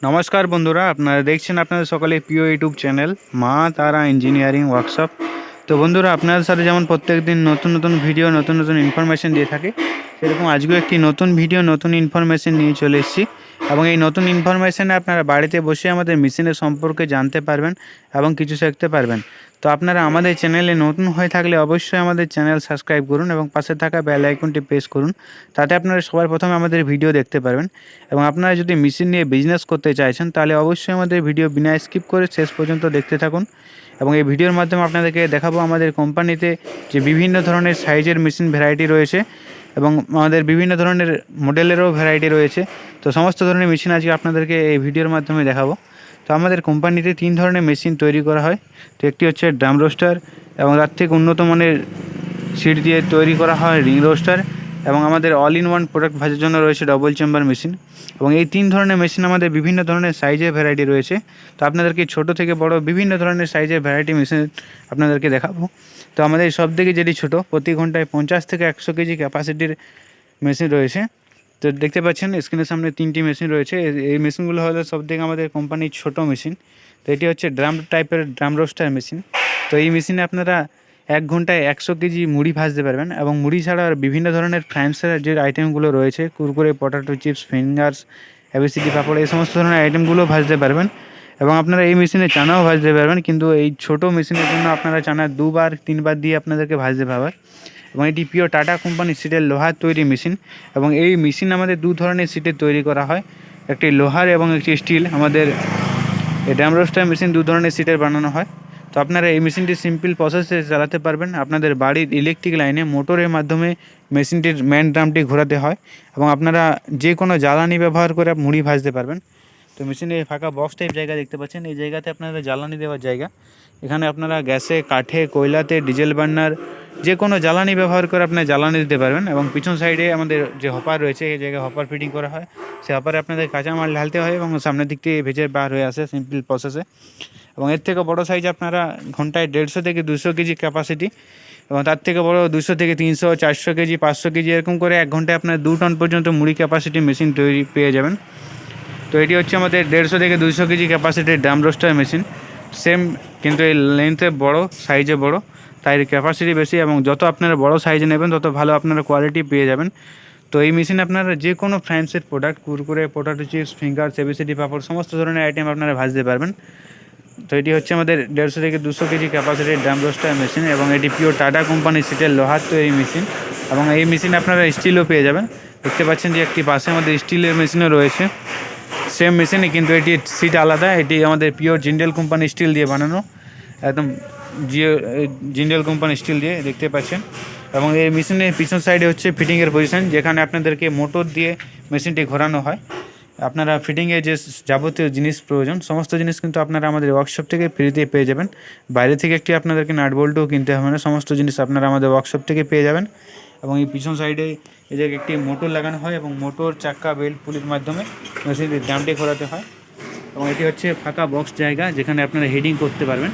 নমস্কার বন্ধুরা, আপনারা দেখছেন আপনাদের সকলে প্রিয় ইউটিউব চ্যানেল মা তারা ইঞ্জিনিয়ারিং ওয়ার্কশপ। তো বন্ধুরা, আপনাদের সাথে যেমন প্রত্যেক দিন নতুন নতুন ভিডিও নতুন নতুন ইনফরমেশন দিয়ে থাকে, সেরকম আজকেও একটি নতুন ভিডিও নতুন ইনফরমেশন নিয়ে চলে এসেছি। এবং এই নতুন ইনফরমেশানে আপনারা বাড়িতে বসে আমাদের মেশিনের সম্পর্কে জানতে পারবেন এবং কিছু শিখতে পারবেন। তো আপনারা আমাদের চ্যানেলে নতুন হয়ে থাকলে অবশ্যই আমাদের চ্যানেল সাবস্ক্রাইব করুন এবং পাশে থাকা বেল আইকনটি প্রেস করুন। তাতে আপনারা সবার প্রথমে আমাদের ভিডিও দেখতে পারবেন। এবং আপনারা যদি মেশিন নিয়ে বিজনেস করতে চাইছেন, তাহলে অবশ্যই আমাদের ভিডিও বিনা স্কিপ করে শেষ পর্যন্ত দেখতে থাকুন। এবং এই ভিডিওর মাধ্যমে আপনাদেরকে দেখাবো আমাদের কোম্পানিতে যে বিভিন্ন ধরনের সাইজের মেশিন ভ্যারাইটি রয়েছে এবং আমাদের বিভিন্ন ধরনের মডেলেরও ভ্যারাইটি রয়েছে। তো সমস্ত ধরনের মেশিন আজকে আপনাদেরকে এই ভিডিওর মাধ্যমে দেখাবো। তো আমাদের কোম্পানিতে 3 ধরনের মেশিন তৈরি করা হয়। তো একটি হচ্ছে ড্রাম রোস্টার, এবং তার থেকে উন্নত মানের সিট দিয়ে তৈরি করা হয় রিং রোস্টার, এবং আমাদের অল ইন ওয়ান প্রোডাক্ট ভাজার জন্য রয়েছে ডবল চেম্বার মেশিন। এবং এই 3 ধরনের মেশিন আমাদের বিভিন্ন ধরনের সাইজের ভ্যারাইটি রয়েছে। তো আপনাদেরকে ছোট থেকে বড় বিভিন্ন ধরনের সাইজের ভ্যারাইটি মেশিন আপনাদেরকে দেখাবো। তো আমাদের সব থেকে যেটি ছোটো, প্রতি ঘন্টায় 50 থেকে 100 কেজি ক্যাপাসিটির মেশিন রয়েছে। তো দেখতে পাচ্ছেন স্ক্রিনের সামনে 3টি মেশিন রয়েছে। এই মেশিনগুলো হলো সবথেকে আমাদের কোম্পানির ছোটো মেশিন। তো এটি হচ্ছে ড্রাম টাইপের ড্রাম রোস্টার মেশিন। তো এই মেশিনে আপনারা 1 ঘন্টায় 100 কেজি মুড়ি ভাজতে পারবেন। এবং মুড়ি ছাড়া বিভিন্ন ধরনের ফ্রান্সের যে আইটেমগুলো রয়েছে, Kurkure, potato chips, fingers, ABCD পাপড়, এই সমস্ত ধরনের আইটেমগুলো ভাজতে পারবেন। এবং আপনারা এই মেশিনে চানাও ভাজতে পারবেন, কিন্তু এই ছোটো মেশিনের জন্য আপনারা চানা 2-3 বার দিয়ে আপনাদেরকে ভাজতে পারবেন। এবং এটি পিওর টাটা কোম্পানির সিটের লোহার তৈরি মেশিন। এবং এই মেশিন আমাদের 2 ধরনের সিটের তৈরি করা হয়, একটি লোহার এবং একটি স্টিল। আমাদের এই ড্রাম রোস্টার মেশিন 2 ধরনের সিটের বানানো হয়। তো আপনারা এই মেশিনটি সিম্পল প্রসেসে চালাতে পারবেন। আপনাদের বাড়ির ইলেকট্রিক লাইনে মোটরের মাধ্যমে মেশিনটির ম্যান ড্রামটি ঘোরাতে হয়, এবং আপনারা যে কোনো জ্বালানি ব্যবহার করে মুড়ি ভাজতে পারবেন। তো মেশিনে ফাঁকা বক্স টাইপ জায়গা দেখতে পাচ্ছেন, এই জায়গাতে আপনারা জ্বালানি দেওয়ার জায়গা। এখানে আপনারা গ্যাসে, কাঠে, কয়লাতে, ডিজেল বার্নার যে কোনো জ্বালানি ব্যবহার করে আপনারা জ্বালানি দিতে পারবেন। এবং পিছন সাইডে আমাদের যে হপার রয়েছে, এই জায়গায় হপার ফিটিং করা হয়। সেই হপারে আপনাদের কাঁচামাল ঢালতে হয় এবং সামনের দিক থেকে ভেজে বার হয়ে আসে সিম্পল প্রসেসে। এবং এর থেকে বড় সাইজ আপনারা ঘন্টায় 150 থেকে 200 কেজি ক্যাপাসিটি, এবং তার থেকে বড় 200 থেকে 300, 400 কেজি, 500 কেজি, এরকম করে 1 ঘন্টায় আপনার 2 টন পর্যন্ত মুড়ি ক্যাপাসিটি মেশিন তৈরি পেয়ে যাবেন। তো এটি হচ্ছে আমাদের 150 থেকে 200 কেজি ক্যাপাসিটির ড্রাম রোস্টার মেশিন। সেম, কিন্তু এই লেন্থে বড়, সাইজে বড়, তাই ক্যাপাসিটি বেশি। এবং যত আপনারা বড় সাইজে নেবেন তত ভালো আপনারা কোয়ালিটি পেয়ে যাবেন। তো এই মেশিনে আপনারা যে কোনো ফ্রান্সের product, Kurkure, potato chips, fingers, ABCD পাপড়, সমস্ত ধরনের আইটেম আপনারা ভাজতে পারবেন। তো এটি হচ্ছে আমাদের 150 থেকে 200 কেজি ক্যাপাসিটির ড্রাম রোস্টার মেশিন, এবং এটি পিওর টাটা কোম্পানির সিটের লোহার তৈরি মেশিন। এবং এই মেশিনে আপনারা স্টিলও পেয়ে যাবেন। দেখতে পাচ্ছেন যে একটি পাশে আমাদের স্টিলের মেশিনও রয়েছে, সেম মেশিনই, কিন্তু এটি সিট আলাদা। এটি আমাদের পিওর জিন্ডেল কোম্পানির স্টিল দিয়ে বানানো, একদম জিন্ডেল কোম্পানির স্টিল দিয়ে দেখতে পাচ্ছেন। এবং এই মেশিনের পিছন সাইডে হচ্ছে ফিটিংয়ের পজিশন, যেখানে আপনাদেরকে মোটর দিয়ে মেশিনটি ঘোরানো হয়। আপনারা ফিটিংয়ে যে যাবতীয় জিনিস প্রয়োজন, সমস্ত জিনিস কিন্তু আপনারা আমাদের ওয়ার্কশপ থেকে ফ্রিতে পেয়ে যাবেন। বাইরে থেকে একটি আপনাদেরকে নাট বল্টও কিনতে হবে না, সমস্ত জিনিস আপনারা আমাদের ওয়ার্কশপ থেকে পেয়ে যাবেন। এবং এই পিছন সাইডে এই জায়গায় একটি মোটর লাগানো হয়, এবং মোটর, চাক্কা, বেল্ট পুলির মাধ্যমে মেশিনটির ড্রামটি ঘোরাতে হয়। এবং এটি হচ্ছে ফাঁকা বক্স জায়গা, যেখানে আপনারা হেডিং করতে পারবেন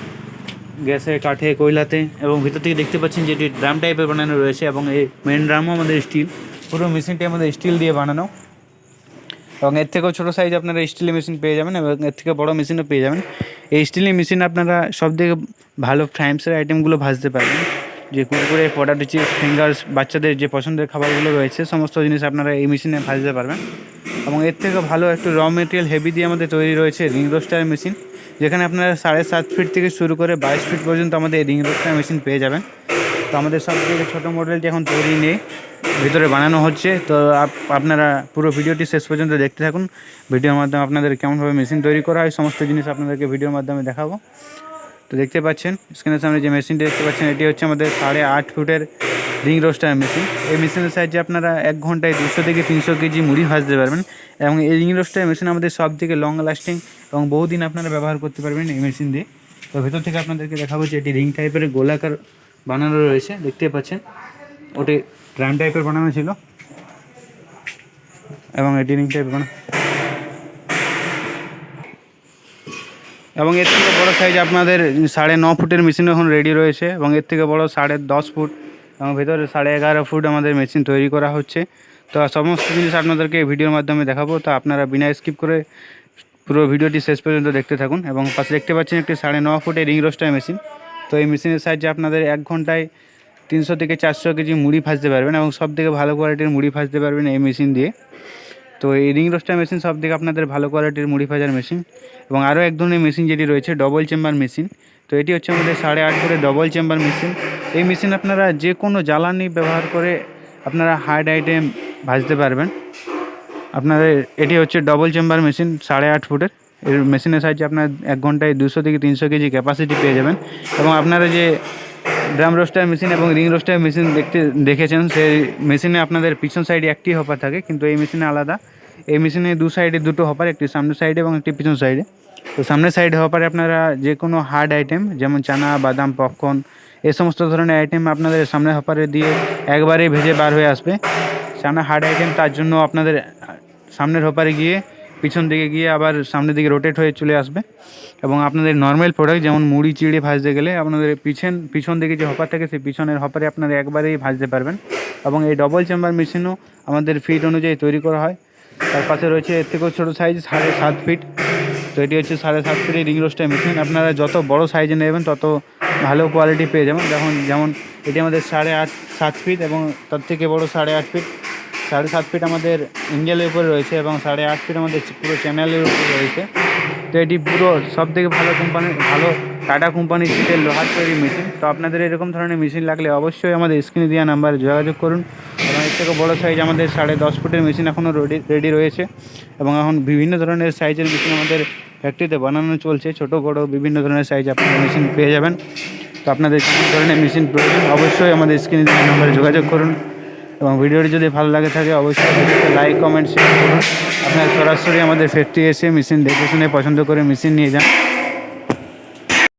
গ্যাসে, কাঠে, কয়লাতে। এবং ভিতর থেকে দেখতে পাচ্ছেন যে এটি ড্রাম টাইপের বানানো রয়েছে, এবং এই মেন ড্রামও আমাদের স্টিল। পুরো মেশিনটি আমাদের স্টিল দিয়ে বানানো। এবং এর থেকেও ছোটো সাইজ আপনারা স্টিলের মেশিন পেয়ে যাবেন, এবং এর থেকে বড়ো মেশিনও পেয়ে যাবেন। এই স্টিলের মেশিন আপনারা সবথেকে ভালো ফ্রাইমসের আইটেমগুলো ভাজতে পারবেন, যে কুরকুরে, পটাটো চিপস, ফিঙ্গার্স, বাচ্চাদের যে পছন্দের খাবারগুলো রয়েছে, সমস্ত জিনিস আপনারা এই মেশিনে ভাজতে পারবেন। এবং এর থেকে ভালো একটু র মেটেরিয়াল হেভি দিয়ে আমাদের তৈরি রয়েছে রিং রোস্টার মেশিন, যেখানে আপনারা 7.5 ফিট থেকে শুরু করে 22 ফিট পর্যন্ত আমাদের এই রিং রোস্টার মেশিন পেয়ে যাবেন। তো আমাদের সবথেকে ছোটো মডেলটি এখন তৈরি নেই, ভিতরে বানানো হচ্ছে। তো আপনারা পুরো ভিডিওটি শেষ পর্যন্ত দেখতে থাকুন। ভিডিওর মাধ্যমে আপনাদের কেমনভাবে মেশিন তৈরি করা হয় সমস্ত জিনিস আপনাদেরকে ভিডিওর মাধ্যমে দেখাবো। তো দেখতে পাচ্ছেন স্ক্রিনের সামনে যে মেশিনটি দেখতে পাচ্ছেন, এটি হচ্ছে আমাদের 8.5 ফুটের রিং রোস্টার মেশিন। এই মেশিনের সাহায্যে আপনারা 1 ঘন্টায় 200 থেকে 300 কেজি মুড়ি ভাজতে পারবেন। এবং এই রিং রোস্টার মেশিন আমাদের সব থেকে লং লাস্টিং, এবং বহুদিন আপনারা ব্যবহার করতে পারবেন এই মেশিন দিয়ে। তো ভেতর থেকে আপনাদেরকে দেখাবো যে এটি রিং টাইপের গোলাকার বানানো রয়েছে, দেখতে পাচ্ছেন। ওটি ড্রাম টাইপের বানানো ছিল, এবং এটি রিং টাইপের বানানো। এবং এর থেকে বড়ো সাইজ আপনাদের 9.5 ফুটের মেশিন এখন রেডি রয়েছে, এবং এর থেকে বড়ো 10.5 ফুট, এবং ভেতরে 11.5 ফুট আমাদের মেশিন তৈরি করা হচ্ছে। তো সমস্ত জিনিস আপনাদেরকে ভিডিওর মাধ্যমে দেখাবো। তো আপনারা বিনা স্কিপ করে পুরো ভিডিওটি শেষ পর্যন্ত দেখতে থাকুন। এবং পাশে দেখতে পাচ্ছেন একটি 9.5 ফুটের রিং রোস্টার মেশিন। তো এই মেশিনের সাহায্যে আপনাদের 1 ঘন্টায় 300 থেকে 400 কেজি মুড়ি ভাজতে পারবেন এবং সবথেকে ভালো কোয়ালিটির মুড়ি ভাজতে পারবেন এই মেশিন দিয়ে। তো এই রিং রোস্টার মেশিন সবথেকে আপনাদের ভালো কোয়ালিটির মুড়ি ভাজার মেশিন। এবং আরও এক ধরনের মেশিন যেটি রয়েছে ডবল চেম্বার মেশিন। তো এটি হচ্ছে আমাদের 8.5 ফুটের ডবল চেম্বার মেশিন। এই মেশিন আপনারা যে কোনো জ্বালানি ব্যবহার করে আপনারা হার্ড আইটেম ভাজতে পারবেন। আপনাদের এটি হচ্ছে ডবল চেম্বার মেশিন 8.5 ফুটের। এর মেশিনের সাহায্যে আপনার 1 ঘন্টায় 200 থেকে 300 কেজি ক্যাপাসিটি পেয়ে যাবেন। এবং আপনারা যে ড্রাম রোস্টার মেশিন এবং রিং রোস্টার মেশিন দেখেছেন, সেই মেশিনে আপনাদের পিছন সাইডে একটি হপার থাকে, কিন্তু এই মেশিনে আলাদা। এই মেশিনে 2 সাইডে 2টো হপার, একটি সামনের সাইডে এবং একটি পিছন সাইডে। তো সামনের সাইডে হপারে আপনারা যে কোনো হার্ড আইটেম যেমন চানা, বাদাম, পপকর্ন এই সমস্ত ধরনের আইটেম আপনাদের সামনের হপারে দিয়ে একবারেই ভেজে বার হয়ে আসবে। সামনে হার্ড আইটেম তার জন্য আপনাদের সামনের হপারে গিয়ে পিছন দিকে গিয়ে আবার সামনের দিকে রোটেট হয়ে চলে আসবে। এবং আপনাদের নর্মাল প্রোডাক্ট যেমন মুড়ি চিড়ে ভাজতে গেলে আপনাদের পিছন দিকে যে হপার থাকে সেই পিছনের হপারে আপনারা একবারেই ভাজতে পারবেন। এবং এই ডবল চেম্বার মেশিনও আমাদের ফিট অনুযায়ী তৈরি করা হয়। তার পাশে রয়েছে এর থেকেও ছোটো সাইজ 7.5 ফিট। তো এটি হচ্ছে 7.5 ফিটের রিং রোস্টার মেশিন। আপনারা যত বড় সাইজে নেবেন তত ভালো কোয়ালিটি পেয়ে যাবেন। যেমন এটি আমাদের 7.5 ফিট এবং তার থেকে বড় 8.5 ফিট। 7.5 ফিট আমাদের ইঞ্জেলের উপরে রয়েছে এবং 8.5 ফিট আমাদের পুরো চ্যানেলের উপরে রয়েছে। তো এটি পুরো সবথেকে ভালো টাটা কোম্পানির সিটের লোহার তৈরি মেশিন। তো আপনাদের এরকম ধরনের মেশিন লাগলে অবশ্যই আমাদের স্ক্রিনে দেওয়া নাম্বারে যোগাযোগ করুন। এবং এর থেকে বড়ো সাইজ আমাদের 10.5 ফুটের মেশিন এখনও রেডি রয়েছে। এবং এখন বিভিন্ন ধরনের সাইজের মেশিন আমাদের ফ্যাক্টরিতে বানানো চলছে। ছোটো বড়ো বিভিন্ন ধরনের সাইজ আপনারা মেশিন পেয়ে যাবেন। তো আপনাদের যে ধরনের মেশিন প্রয়োজন অবশ্যই আমাদের স্ক্রিনে দেওয়া নাম্বারে যোগাযোগ করুন। এবং ভিডিওটি যদি ভালো লাগে থাকে অবশ্যই লাইক, কমেন্ট, শেয়ার করুন। আপনারা সরাসরি আমাদের ফ্যাক্টরি এসে মেশিন দেখে শুনে পছন্দ করে মেশিন নিয়ে যান।